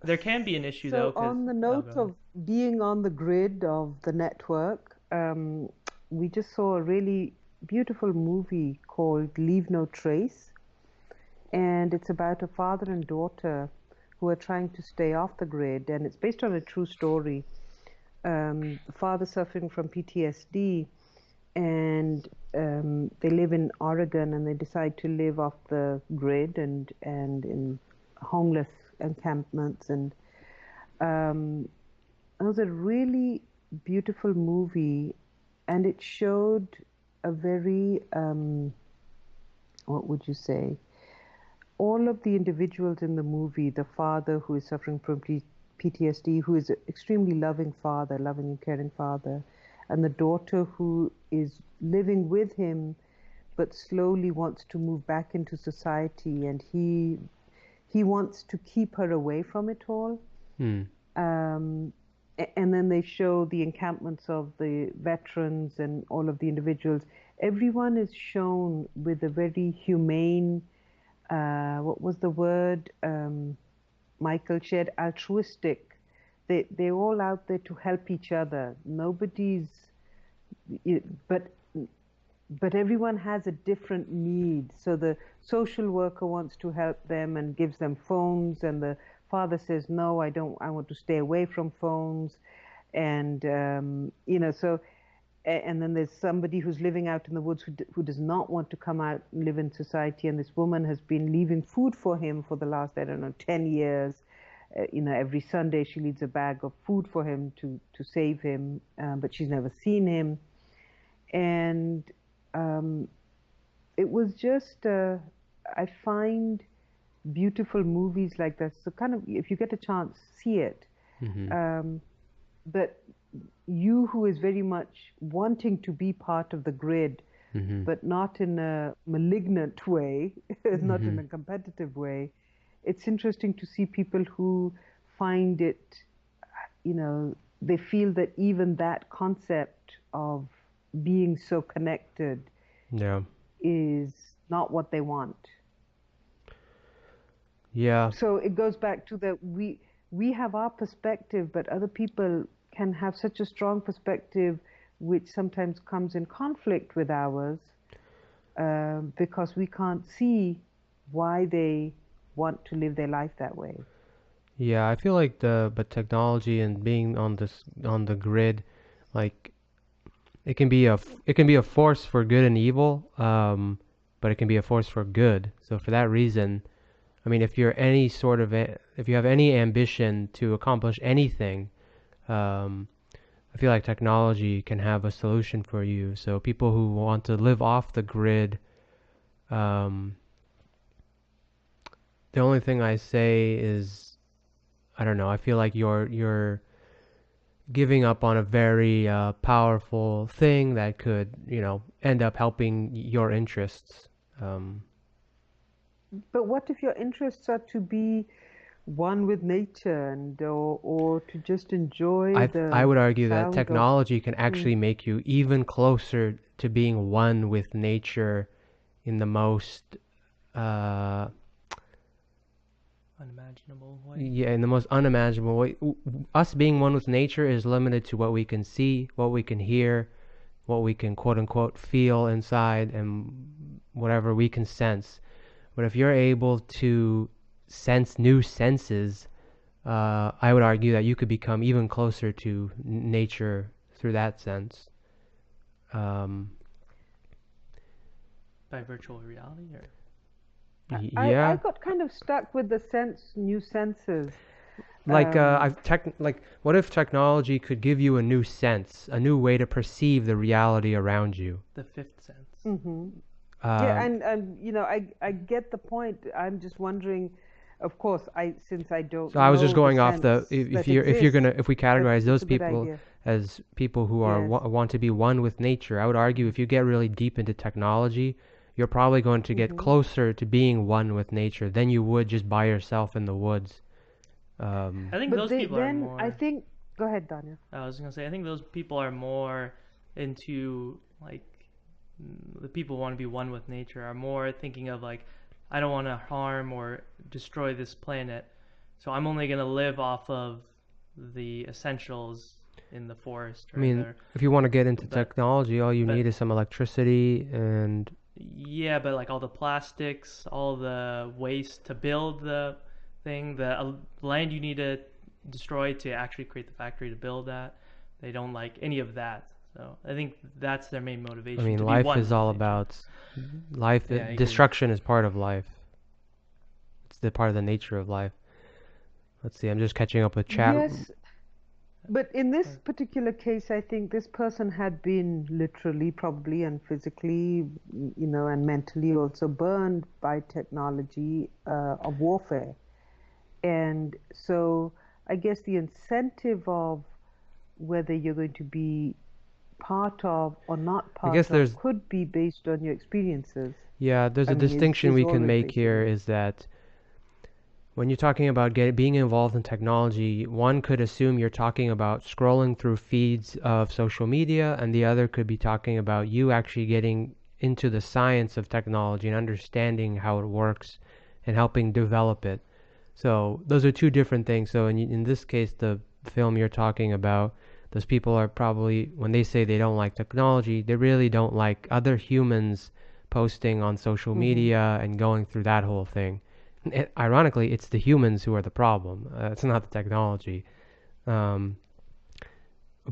there can be an issue though, So because on the oh, note go ahead. of being on the grid of the network, we just saw a really beautiful movie called Leave No Trace, and it's about a father and daughter who are trying to stay off the grid, and it's based on a true story. The father suffering from PTSD, and they live in Oregon, and they decide to live off the grid and in homeless encampments, and um, it was a really beautiful movie, and it showed a very what would you say? All of the individuals in the movie, the father who is suffering from PTSD, who is an extremely loving father, loving and caring father, and the daughter who is living with him but slowly wants to move back into society, and he wants to keep her away from it all. Hmm. Um, and then they show the encampments of the veterans and all of the individuals. Everyone is shown with a very humane, what was the word Michael shared, altruistic. They're all out there to help each other. Nobody's, but everyone has a different need. So the social worker wants to help them and gives them phones, and the father says, "No, I don't. I want to stay away from phones." And so and then there's somebody who's living out in the woods who does not want to come out and live in society, and this woman has been leaving food for him for the last, I don't know, 10 years. Every Sunday she leaves a bag of food for him to save him, but she's never seen him. And um, it was just, I find beautiful movies like this. So kind of, if you get a chance, see it. Mm-hmm. But you who is very much wanting to be part of the grid, Mm-hmm. but not in a malignant way, not Mm-hmm. in a competitive way, it's interesting to see people who find it, they feel that even that concept of being so connected Yeah. is not what they want. Yeah. So it goes back to that we have our perspective, but other people can have such a strong perspective, which sometimes comes in conflict with ours, because we can't see why they want to live their life that way. Yeah, I feel like but technology and being on the grid, like it can be a force for good and evil, but it can be a force for good. So for that reason, I mean, if you have any ambition to accomplish anything, um, I feel like technology can have a solution for you. So people who want to live off the grid, um, the only thing I say is I don't know. I feel like you're giving up on a very powerful thing that could, end up helping your interests. Um, But what if your interests are to be one with nature, and or to just enjoy I the would argue that sound of technology can mm, actually make you even closer to being one with nature in the most uh, Unimaginable way. yeah, in the most unimaginable way. Us being one with nature is limited to what we can see, what we can hear, what we can quote unquote feel inside, and whatever we can sense. But if you're able to sense new senses, I would argue that you could become even closer to nature through that sense. Um, By virtual reality, or I yeah, got kind of stuck with the new senses. like what if technology could give you a new sense, a new way to perceive the reality around you? the fifth sense. hmm Yeah, Um, and I get the point. I'm just wondering, of course, since I don't so I was just know the going off the sense that if you're exists, gonna if we but categorize it's those a good people idea. as people who are Yes. want to be one with nature, I would argue if you get really deep into technology, you're probably going to get hmm closer to being one with nature than you would just by yourself in the woods. I think But those people are then I more. think, go ahead, Daniel. I was gonna say, I think those people are more into like the people who want to be one with nature are more thinking of like, I don't want to harm or destroy this planet, So I'm only gonna live off of the essentials in the forest I or in mean, the if you want to get into but technology, all you need but is some electricity and yeah, but like all the plastics, all the waste to build the thing, the land you need to destroy to actually create the factory to build that, they don't like any of that. So I think that's their main I motivation, mean, to be life one is with all nature. about life. Yeah, I agree. Destruction is part of life. It's the part of the nature of life. Let's see. I'm just catching up with chat. Yes, but in this particular case, I think this person had been literally, probably, and physically, and mentally also burned by technology of warfare. And so I guess the incentive of whether you're going to be part of or not I guess part of there's could be based on your experiences. yeah, there's I a mean, distinction is we can always make based on here your. is that when you're talking about being involved in technology, one could assume you're talking about scrolling through feeds of social media, and the other could be talking about you actually getting into the science of technology and understanding how it works and helping develop it. So those are two different things. So in this case, the film you're talking about, those people are probably, when they say they don't like technology, they really don't like other humans posting on social Hmm. media and going through that whole thing. Ironically, it's the humans who are the problem. It's not the technology. Um,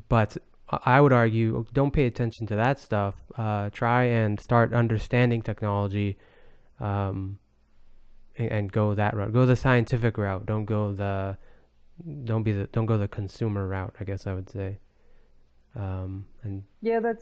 but I would argue, don't pay attention to that stuff. Try and start understanding technology, um, and go that route. Go the scientific route. Don't go the consumer route. I guess I would say. And Yeah, that's